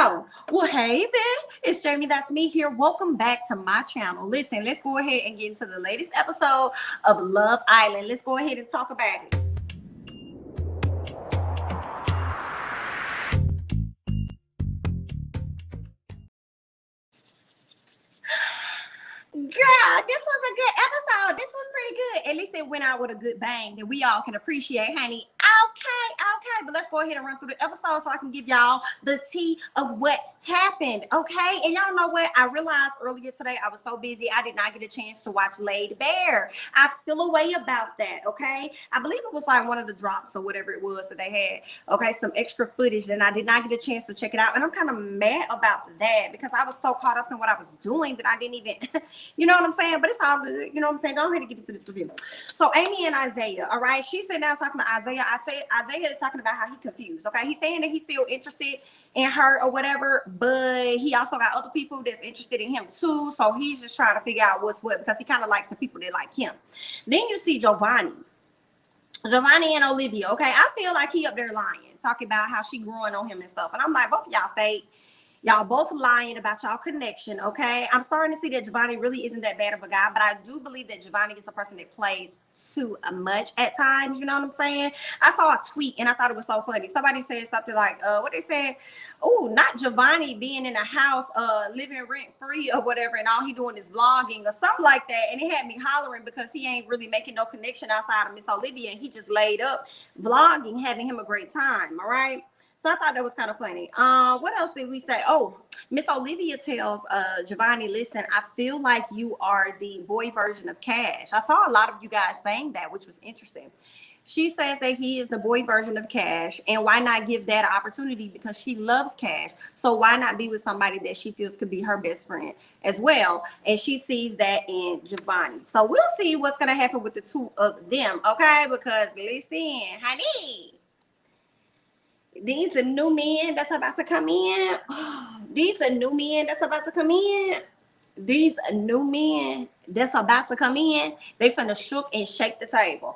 Well, hey, Ben, it's Jamie. That's me here. Welcome back to my channel. Listen, let's go ahead and get into the latest episode of Love Island. Let's go ahead and talk about it. Girl, this was a good episode. This was pretty good. At least it went out with a good bang that we all can appreciate, honey. Okay. But let's go ahead and run through the episode so I can give y'all the tea of what happened, okay? And y'all know what? I realized earlier today I was so busy I did not get a chance to watch Laid Bare. I feel a way about that, okay? I believe it was like one of the drops or whatever it was that they had, okay? Some extra footage, and I did not get a chance to check it out. And I'm kind of mad about that because I was so caught up in what I was doing that I didn't even, you know what I'm saying? But it's all good, you know what I'm saying? Go ahead and get into this review. So Amy and Isaiah, all right? She sat down talking to Isaiah. Isaiah is talking about how he confused, okay? He's saying that he's still interested in her or whatever, but he also got other people that's interested in him too. So he's just trying to figure out what's what because he kind of like the people that like him. Then you see Giovanni and Olivia, okay? I feel like he up there lying, talking about how she growing on him and stuff. And I'm like, both of y'all fake. Y'all both lying about y'all connection, okay? I'm starting to see that Giovanni really isn't that bad of a guy, but I do believe that Giovanni is a person that plays too much at times, you know what I'm saying? I saw a tweet and I thought it was so funny. Somebody said something like, what they said? Oh, not Giovanni being in a house, living rent free or whatever, and all he doing is vlogging or something like that. And it had me hollering because he ain't really making no connection outside of Miss Olivia, and he just laid up vlogging, having him a great time, all right? So I thought that was kind of funny. What else did we say? Oh, Miss Olivia tells Giovanni, listen, I feel like you are the boy version of Cash. I saw a lot of you guys saying that, which was interesting. She says that he is the boy version of Cash, and why not give that an opportunity because she loves Cash. So why not be with somebody that she feels could be her best friend as well? And she sees that in Giovanni. So we'll see what's going to happen with the two of them, okay? Because listen, honey, these are new men that's about to come in. These are new men that's about to come in. These are new men that's about to come in. They finna shook and shake the table.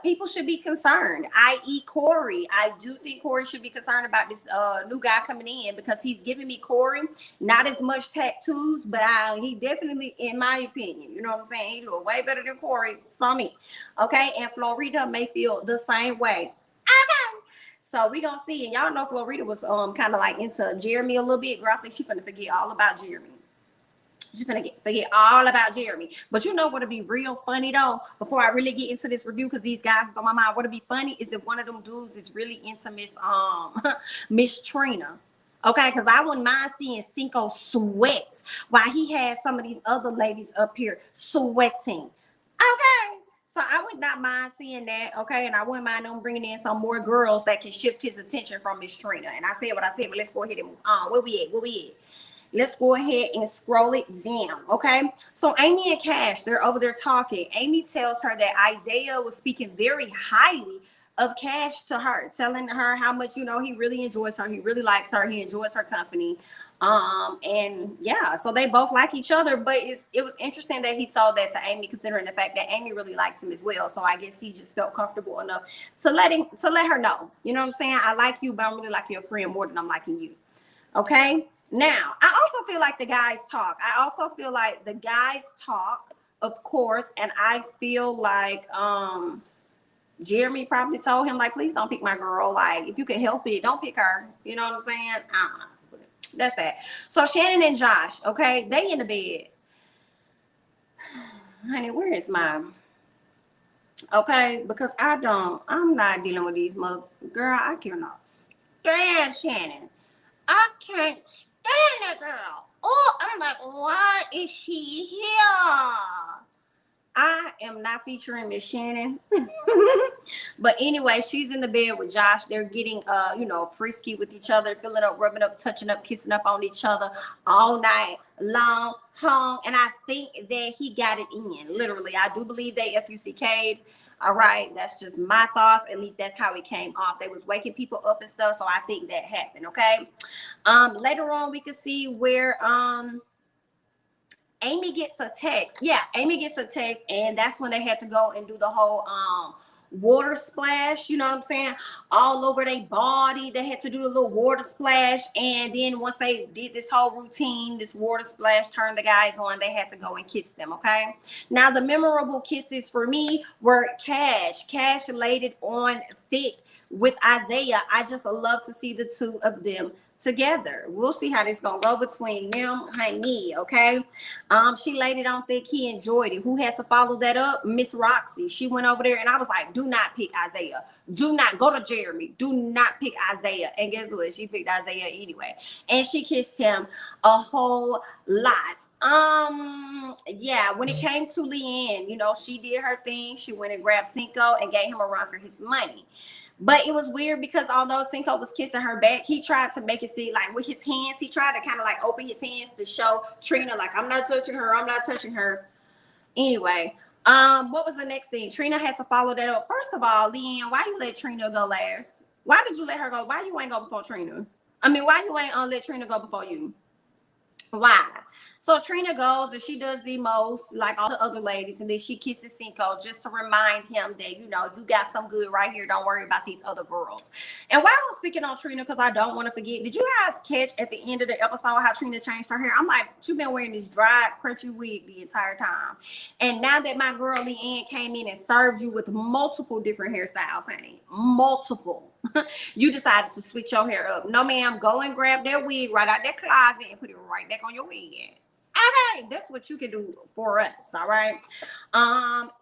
People should be concerned, i.e. Corey. I do think Corey should be concerned about this new guy coming in because he's giving me Corey not as much tattoos, but he definitely, in my opinion, you know what I'm saying, he look way better than Corey for me. Okay, and Florita may feel the same way. Okay. So we gonna see, and y'all know Florita was kind of like into Jeremy a little bit. Girl, I think she's gonna forget all about Jeremy. She's gonna forget all about Jeremy. But you know what'll be real funny though? Before I really get into this review, because these guys is on my mind, what'll be funny is that one of them dudes is really into Miss Trina. Okay, because I wouldn't mind seeing Cinco sweat while he had some of these other ladies up here sweating. Okay. So I would not mind seeing that, okay? And I wouldn't mind them bringing in some more girls that can shift his attention from Miss Trina. And I said what I said, but let's go ahead and move on. Where we at? Let's go ahead and scroll it down, okay? So Amy and Cash, they're over there talking. Amy tells her that Isaiah was speaking very highly of Cash to her, telling her how much, you know, he really enjoys her. He really likes her. He enjoys her company. And yeah, so they both like each other, but it was interesting that he told that to Amy, considering the fact that Amy really likes him as well. So I guess he just felt comfortable enough to let her know, you know what I'm saying? I like you, but I'm really like your friend more than I'm liking you. Okay. Now, I also feel like the guys talk. Of course. And I feel like, Jeremy probably told him, like, please don't pick my girl. Like, if you can help it, don't pick her. You know what I'm saying? That's that. So Shannon and Josh, okay, they in the bed. Honey, where is mine? Okay, because I'm not dealing with these mother. Girl, I cannot stand Shannon. I can't stand that girl. Oh, I'm like, why is she here? I am not featuring Miss Shannon. But anyway, she's in the bed with Josh. They're getting, frisky with each other, filling up, rubbing up, touching up, kissing up on each other all night long. And I think that he got it in. Literally, I do believe they FUCK'd. All right, that's just my thoughts. At least that's how it came off. They was waking people up and stuff, so I think that happened. Okay. Later on, we could see where Amy gets a text. Yeah, Amy gets a text, and that's when they had to go and do the whole water splash, you know what I'm saying, all over their body. They had to do a little water splash. And then once they did this whole routine, this water splash turned the guys on, they had to go and kiss them, okay? Now, the memorable kisses for me were Cash. Cash laid it on thick with Isaiah. I just love to see the two of them together. We'll see how this gonna go between them, honey. Okay. She laid it on thick. He enjoyed it. Who had to follow that up? Miss Roxy. She went over there, and I was like, do not pick Isaiah. Do not go to Jeremy. Do not pick Isaiah. And guess what? She picked Isaiah anyway. And she kissed him a whole lot. Yeah, when it came to Leanne, you know, she did her thing. She went and grabbed Cinco and gave him a run for his money. But it was weird because although Cinco was kissing her back, he tried to make it seem like with his hands, he tried to kind of like open his hands to show Trina, like, I'm not touching her. I'm not touching her. Anyway, what was the next thing? Trina had to follow that up. First of all, Leanne, why you let Trina go last? Why did you let her go? Why you ain't go before Trina? I mean, why you ain't let Trina go before you? Why? So Trina goes and she does the most like all the other ladies, and then she kisses Cinco just to remind him that, you know, you got some good right here. Don't worry about these other girls. And while I was speaking on Trina, because I don't want to forget, did you guys catch at the end of the episode how Trina changed her hair? I'm like, she's been wearing this dry, crunchy wig the entire time. And now that my girl Leanne came in and served you with multiple different hairstyles, honey, multiple, you decided to switch your hair up. No, ma'am, go and grab that wig right out that closet and put it right back on your wig. Okay, that's what you can do for us, all right?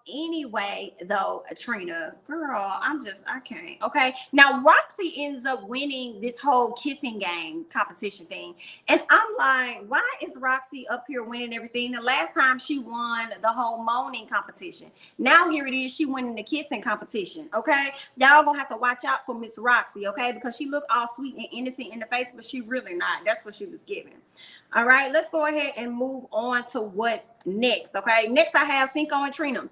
Anyway, though, Trina, girl, I can't, okay? Now, Roxy ends up winning this whole kissing game competition thing, and I'm like, why is Roxy up here winning everything? The last time she won the whole moaning competition. Now here it is, she winning the kissing competition, okay? Y'all gonna have to watch out for Miss Roxy, okay? Because she looked all sweet and innocent in the face, but she really not. That's what she was giving. All right, let's go ahead and move on to what's next. Okay, next I have Cinco and Trina.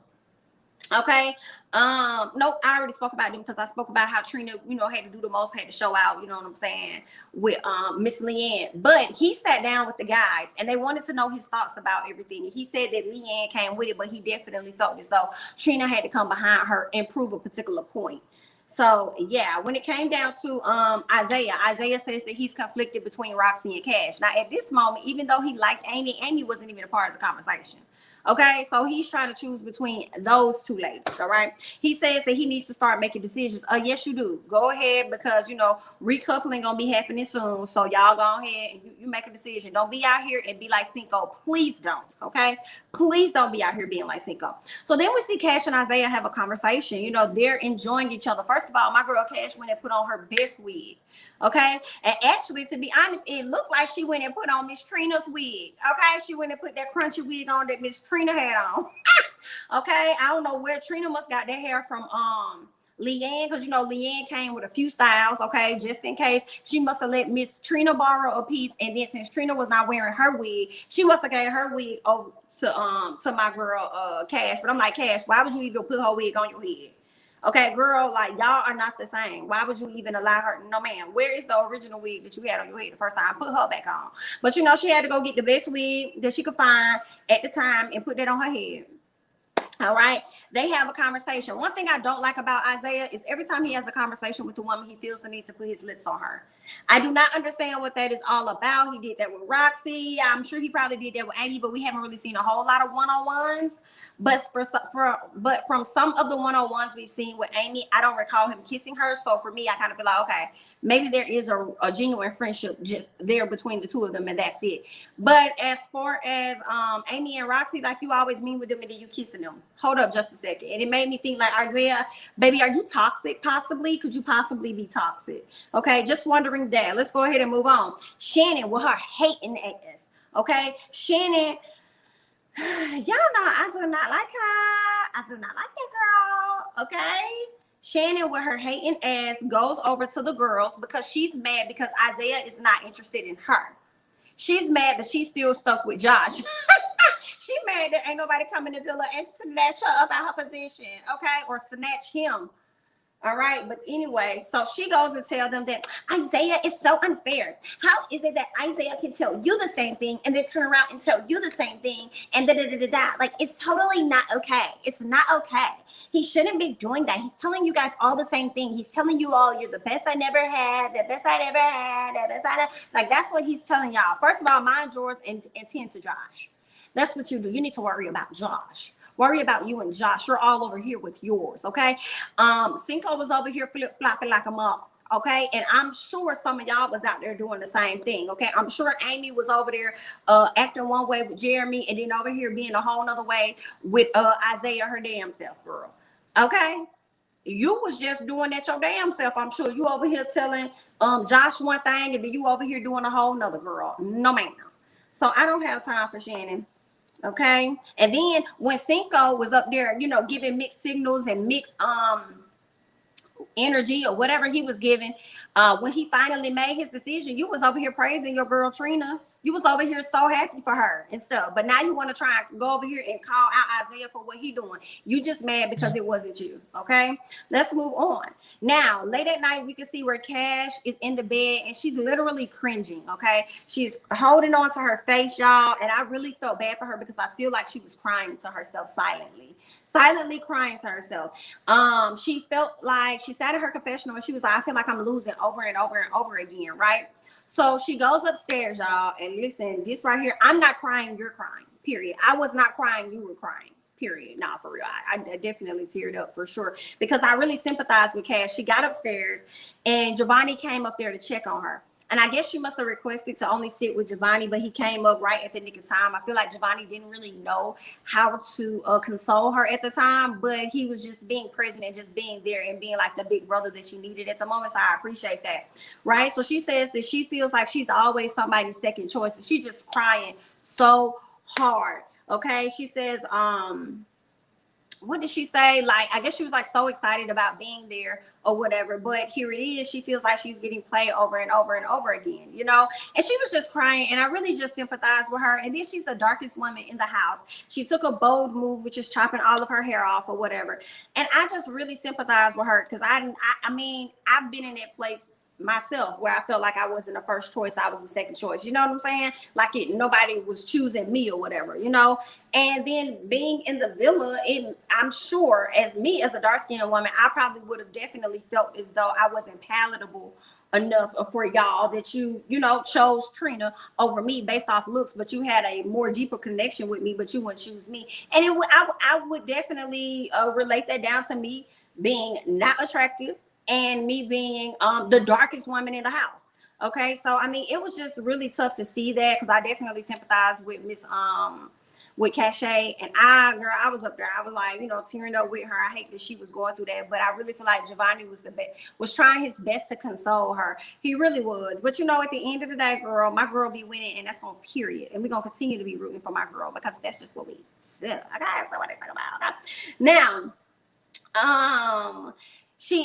Okay, nope, I already spoke about them because I spoke about how Trina, you know, had to do the most, had to show out, you know what I'm saying, with Miss Leanne. But he sat down with the guys and they wanted to know his thoughts about everything. He said that Leanne came with it, but he definitely felt as though Trina had to come behind her and prove a particular point. So yeah, when it came down to Isaiah says that he's conflicted between Roxy and Cash. Now at this moment, even though he liked Amy wasn't even a part of the conversation. Okay, so he's trying to choose between those two ladies. All right, he says that he needs to start making decisions. Yes, you do. Go ahead, because you know recoupling gonna be happening soon. So y'all go ahead and you make a decision. Don't be out here and be like Cinco. Please don't. Okay, please don't be out here being like Cinco. So then we see Cash and Isaiah have a conversation. You know, they're enjoying each other. First of all, my girl Cash went and put on her best wig. Okay, and actually, to be honest, it looked like she went and put on Miss Trina's wig. Okay, she went and put that crunchy wig on that Miss Trina had on. Okay, I don't know where Trina must got that hair from. Leanne, because you know Leanne came with a few styles. Okay, just in case she must have let Miss Trina borrow a piece, and then since Trina was not wearing her wig, she must have gave her wig over to my girl Cash. But I'm like, Cash, why would you even put her wig on your head? Okay, girl, like y'all are not the same. Why would you even allow her? No, ma'am. Where is the original wig that you had on your head the first time? Put her back on. But you know, she had to go get the best wig that she could find at the time and put that on her head. All right, they have a conversation. One thing I don't like about Isaiah is every time he has a conversation with the woman, he feels the need to put his lips on her. I do not understand what that is all about. He did that with Roxy. I'm sure he probably did that with Amy, but we haven't really seen a whole lot of one-on-ones. But from some of the one-on-ones we've seen with Amy, I don't recall him kissing her. So for me, I kind of feel like, okay, maybe there is a genuine friendship just there between the two of them, and that's it. But as far as Amy and Roxy, like you always mean with them and then you kissing them. Hold up just a second. And it made me think like, Isaiah, baby, are you toxic possibly? Could you possibly be toxic? Okay, just wondering that. Let's go ahead and move on. Shannon with her hating ass. Okay, Shannon, y'all know I do not like her. I do not like that girl. Okay, Shannon with her hating ass goes over to the girls because she's mad because Isaiah is not interested in her. She's mad that she's still stuck with Josh. She mad that ain't nobody coming to Villa and snatch her up out her position, okay? Or snatch him. All right. But anyway, so she goes and tell them that Isaiah is so unfair. How is it that Isaiah can tell you the same thing and then turn around and tell you the same thing and da da da da da? Like, it's totally not okay. It's not okay. He shouldn't be doing that. He's telling you guys all the same thing. He's telling you all, you're the best I never had, the best I never had, the best I never. Like, that's what he's telling y'all. First of all, mind yours and tend to Josh. That's what you do. You need to worry about Josh. Worry about you and Josh. You're all over here with yours, okay? Cinco was over here flip-flopping like a mother. Okay, and I'm sure some of y'all was out there doing the same thing. Okay, I'm sure Amy was over there acting one way with Jeremy, and then over here being a whole nother way with Isaiah, her damn self, girl. Okay, you was just doing that your damn self. I'm sure you over here telling Josh one thing, and then you over here doing a whole nother, girl. No ma'am. So I don't have time for Shannon. Okay, and then when Cinco was up there, you know, giving mixed signals and mixed energy or whatever he was giving, when he finally made his decision, you was over here praising your girl Trina. You was over here so happy for her and stuff, but now you want to try and go over here and call out Isaiah for what he doing. You just mad because it wasn't you. Okay, let's move on. Now late at night we can see where Cash is in the bed and she's literally cringing. Okay, she's holding on to her face, y'all, and I really felt bad for her because I feel like she was crying to herself silently crying to herself. She felt like she sat in her confessional and she was like, I feel like I'm losing over and over and over again, right? So she goes upstairs, y'all, and listen, this right here, I'm not crying, you're crying, period. I was not crying, you were crying, period. Nah, for real, I definitely teared up for sure because I really sympathize with Cash. She got upstairs and Giovanni came up there to check on her. And I guess she must have requested to only sit with Giovanni, but he came up right at the nick of time. I feel like Giovanni didn't really know how to console her at the time, but he was just being present and just being there and being like the big brother that she needed at the moment. So I appreciate that, right? So she says that she feels like she's always somebody's second choice. And she's just crying so hard, okay? She says, what did she say? Like, I guess she was like so excited about being there or whatever, but here it is. She feels like she's getting played over and over and over again, you know? And she was just crying and I really just sympathized with her. And then she's the darkest woman in the house. She took a bold move, which is chopping all of her hair off or whatever. And I just really sympathize with her because I mean, I've been in that place myself where I felt like I wasn't the first choice, I was the second choice, you know what I'm saying? Like nobody was choosing me or whatever, you know? And then being in the villa, I'm sure as a dark-skinned woman, I probably would have definitely felt as though I wasn't palatable enough for y'all that you know, chose Trina over me based off looks, but you had a more deeper connection with me, but you wouldn't choose me. And I would definitely relate that down to me being not attractive and me being the darkest woman in the house. Okay, so I mean, it was just really tough to see that because I definitely sympathize with with Cashay, and I was up there. I was like, you know, tearing up with her. I hate that she was going through that, but I really feel like Giovanni was trying his best to console her. He really was. But you know, at the end of the day, girl, my girl be winning, and that's on period. And we're gonna continue to be rooting for my girl because that's just what we do. Okay, that's what I talk about. Okay? Now,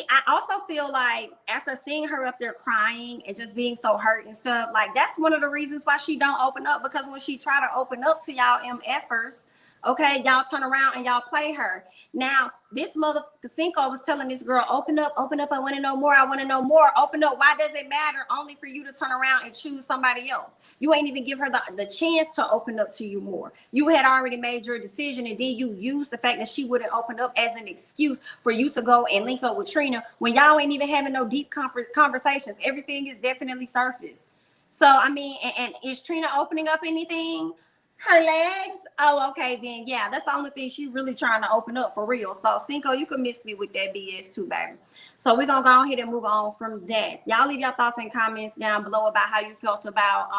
I also feel like after seeing her up there crying and just being so hurt and stuff, like that's one of the reasons why she don't open up, because when she try to open up to y'all MFers, okay, y'all turn around and y'all play her. Now, this mother Cinco was telling this girl, open up, I want to know more, open up. Why does it matter? Only for you to turn around and choose somebody else. You ain't even give her the chance to open up to you more. You had already made your decision, and then you used the fact that she wouldn't open up as an excuse for you to go and link up with Trina when y'all ain't even having no deep conversations. Everything is definitely surface. So, I mean, and is Trina opening up anything? Her legs? Oh, okay, then yeah, that's the only thing she really trying to open up for real. So Cinco, you can miss me with that BS too, baby. So we're gonna go ahead and move on from that. Y'all leave your thoughts and comments down below about how you felt about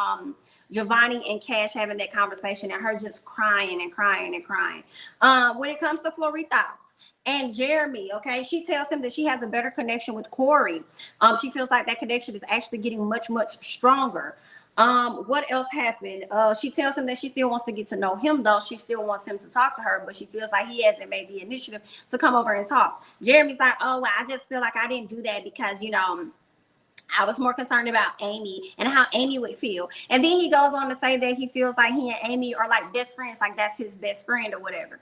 Giovanni and Cash having that conversation and her just crying and crying and crying. When it comes to Florita and Jeremy, okay, she tells him that she has a better connection with Corey. She feels like that connection is actually getting much, much stronger. What else happened? She tells him that she still wants to get to know him, though. She still wants him to talk to her, but she feels like he hasn't made the initiative to come over and talk. Jeremy's like, oh, well, I just feel like I didn't do that because, you know, I was more concerned about Amy and how Amy would feel. And then he goes on to say that he feels like he and Amy are like best friends, like that's his best friend or whatever.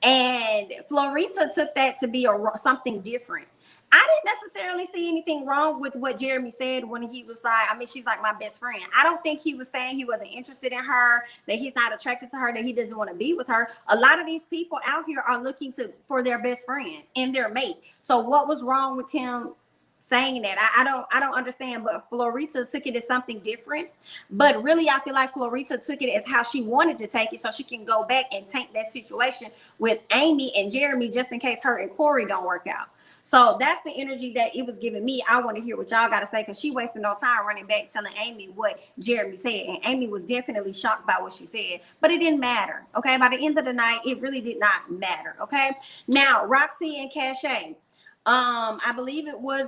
And Florita took that to be something different. I didn't necessarily see anything wrong with what Jeremy said when he was like, I mean, she's like my best friend. I don't think he was saying he wasn't interested in her, that he's not attracted to her, that he doesn't want to be with her. A lot of these people out here are looking for their best friend and their mate. So what was wrong with him saying that? I don't understand. But Florita took it as something different. But really, I feel like Florita took it as how she wanted to take it, so she can go back and tank that situation with Amy and Jeremy, just in case her and Corey don't work out. So that's the energy that it was giving me. I want to hear what y'all got to say, because she wasted no time running back telling Amy what Jeremy said. And Amy was definitely shocked by what she said, but it didn't matter. Okay, by the end of the night, it really did not matter. Okay, now Roxy and Cashay. I believe it was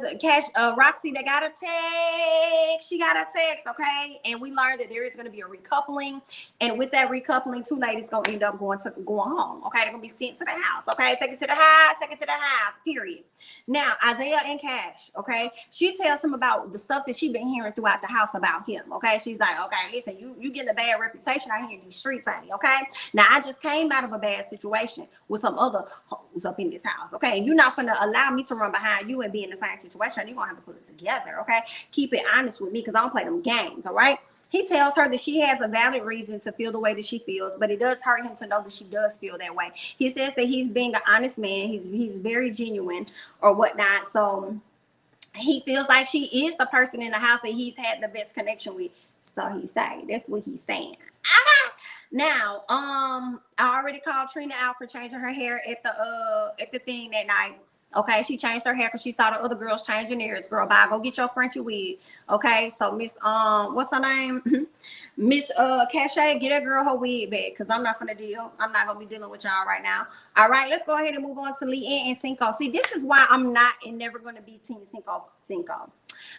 Roxy that got a text. She got a text, okay? And we learned that there is going to be a recoupling. And with that recoupling, two ladies going to end up going home, okay? They're going to be sent to the house, okay? Take it to the house, period. Now, Isaiah and Cash, okay? She tells him about the stuff that she's been hearing throughout the house about him, okay? She's like, okay, listen, you getting a bad reputation out here in these streets, honey, okay? Now, I just came out of a bad situation with some other hoes up in this house, okay? And you're not going to allow me to run behind you and be in the same situation. You're gonna have to put it together, okay? Keep it honest with me, because I don't play them games, all right? He tells her that she has a valid reason to feel the way that she feels, but it does hurt him to know that she does feel that way. He says that he's being an honest man, he's very genuine or whatnot, so he feels like she is the person in the house that he's had the best connection with. So he's saying, that's what he's saying. Now, I already called Trina out for changing her hair at the thing that night. Okay, she changed her hair because she saw the other girls changing theirs. Girl, bye, go get your Frenchy wig. Okay, so Miss what's her name? Miss Cashay, get that girl her wig back, because I'm not gonna be dealing with y'all right now. All right, let's go ahead and move on to Leanne and Cinco. See, this is why I'm not and never gonna be Team Cinco,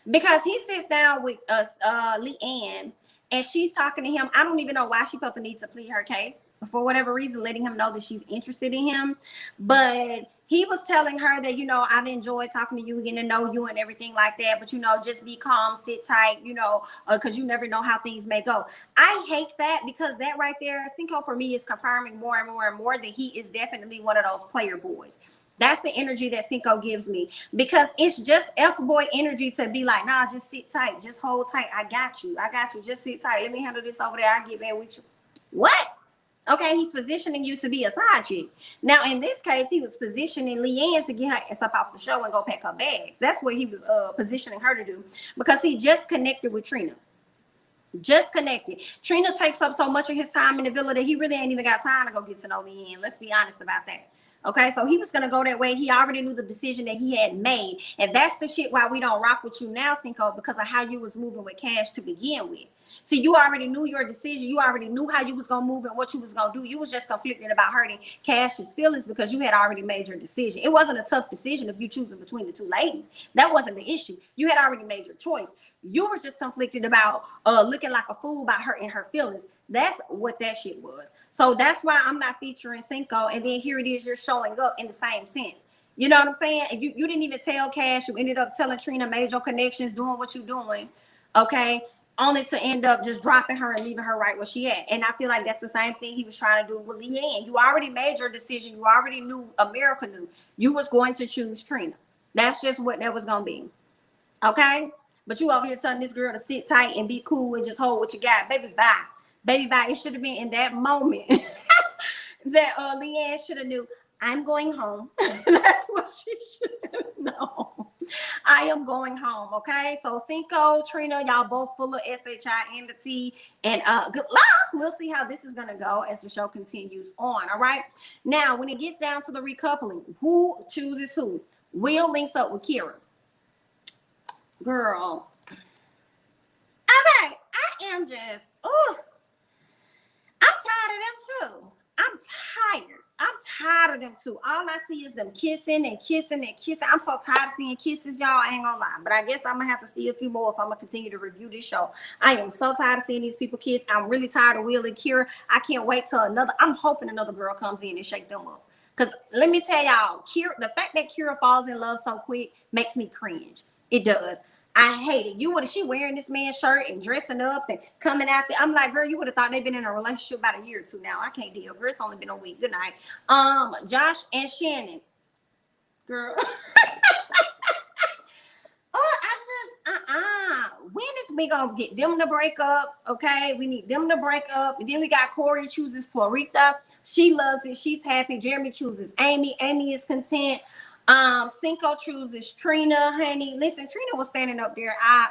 because he sits down with us, Leanne, and she's talking to him. I don't even know why she felt the need to plead her case, for whatever reason, letting him know that she's interested in him. But he was telling her that, you know, I've enjoyed talking to you, getting to know you and everything like that. But, you know, just be calm, sit tight, you know, because you never know how things may go. I hate that, because that right there, Cinco, for me, is confirming more and more and more that he is definitely one of those player boys. That's the energy that Cinco gives me, because it's just F-boy energy to be like, nah, just sit tight, just hold tight. I got you, just sit tight. Let me handle this over there. I'll get back with you. What? Okay, he's positioning you to be a side chick. Now, in this case, he was positioning Leanne to get her ass up off the show and go pack her bags. That's what he was positioning her to do, because he just connected with Trina. Just connected. Trina takes up so much of his time in the villa that he really ain't even got time to go get to know Leanne. Let's be honest about that. Okay, so he was going to go that way. He already knew the decision that he had made. And that's the shit why we don't rock with you now, Cinco, because of how you was moving with Cash to begin with. See, you already knew your decision. You already knew how you was going to move and what you was going to do. You was just conflicted about hurting Cash's feelings because you had already made your decision. It wasn't a tough decision if you choosing between the two ladies. That wasn't the issue. You had already made your choice. You were just conflicted about looking like a fool by hurting her feelings. That's what that shit was. So that's why I'm not featuring Cinco. And then here it is, you're showing up in the same sense. You know what I'm saying? And you didn't even tell Cash. You ended up telling Trina, made your connections, doing what you're doing. Okay. Only to end up just dropping her and leaving her right where she at. And I feel like that's the same thing he was trying to do with Leanne. You already made your decision. You already knew, America knew you was going to choose Trina. That's just what that was going to be. Okay. But you over here telling this girl to sit tight and be cool and just hold what you got. Baby, bye. Baby, bye. It should have been in that moment that Leanne should have knew, I'm going home. That's what she should have known. I am going home, okay? So Cinco, Trina, y'all both full of SHI and the T. And good luck. We'll see how this is going to go as the show continues on, all right? Now, when it gets down to the recoupling, who chooses who? Will links up with Kira. Girl. Okay, I am just, I'm tired of them too. I'm tired of them too. All I see is them kissing and kissing and kissing. I'm so tired of seeing kisses, y'all. I ain't gonna lie. But I guess I'm gonna have to see a few more if I'm gonna continue to review this show. I am so tired of seeing these people kiss. I'm really tired of Will and Kira. I can't wait till I'm hoping another girl comes in and shake them up. Because let me tell y'all, Kira, the fact that Kira falls in love so quick makes me cringe. It does. I hate it. She wearing this man's shirt and dressing up and coming out there. I'm like, girl, you would have thought they've been in a relationship about a year or two now. I can't deal. Girl, it's only been a week. Good night. Josh and Shannon. Girl. Oh, when is we gonna get them to break up? Okay, we need them to break up. And then we got Corey chooses Florita. She loves it. She's happy. Jeremy chooses Amy. Amy is content. Cinco chooses Trina, honey. Listen, Trina was standing up there. I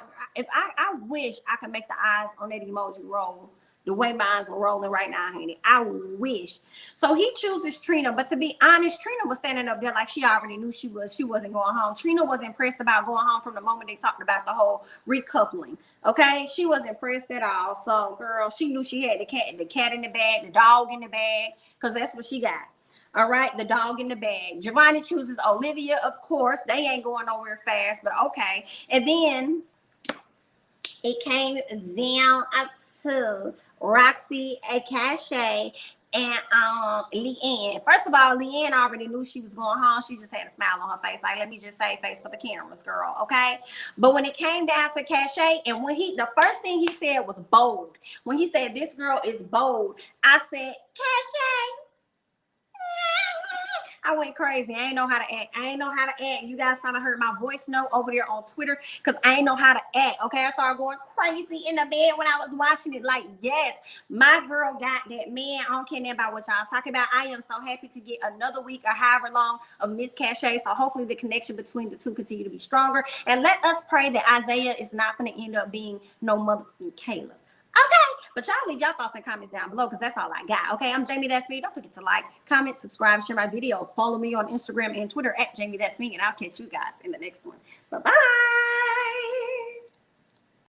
wish I could make the eyes on that emoji roll the way mine's are rolling right now, honey. I wish. So he chooses Trina, but to be honest, Trina was standing up there like she already knew she wasn't going home. Trina was impressed about going home from the moment they talked about the whole recoupling. Okay, she was impressed at all. So, girl, she knew she had the cat in the bag, the dog in the bag, because that's what she got. All right, the dog in the bag. Giovanni chooses Olivia, of course. They ain't going nowhere fast, but okay. And then it came down to Roxy, Cashay, and Leanne. First of all, Leanne already knew she was going home. She just had a smile on her face. Like, let me just say face for the cameras, girl, okay? But when it came down to Cashay, and when the first thing he said was bold. When he said, this girl is bold, I said, Cashay. I went crazy. I ain't know how to act. You guys probably heard my voice note over there on Twitter because I ain't know how to act. Okay, I started going crazy in the bed when I was watching it. Like, yes, my girl got that man. I don't care nothing about what y'all talking about. I am so happy to get another week or however long of Miss Cashay. So hopefully the connection between the two continue to be stronger. And let us pray that Isaiah is not going to end up being no motherfucking Caleb. Okay, but y'all leave y'all thoughts and comments down below because that's all I got. Okay, I'm jamithatsme. Don't forget to like, comment, subscribe, share my videos. Follow me on Instagram and Twitter at jamithatsme, and I'll catch you guys in the next one. Bye-bye.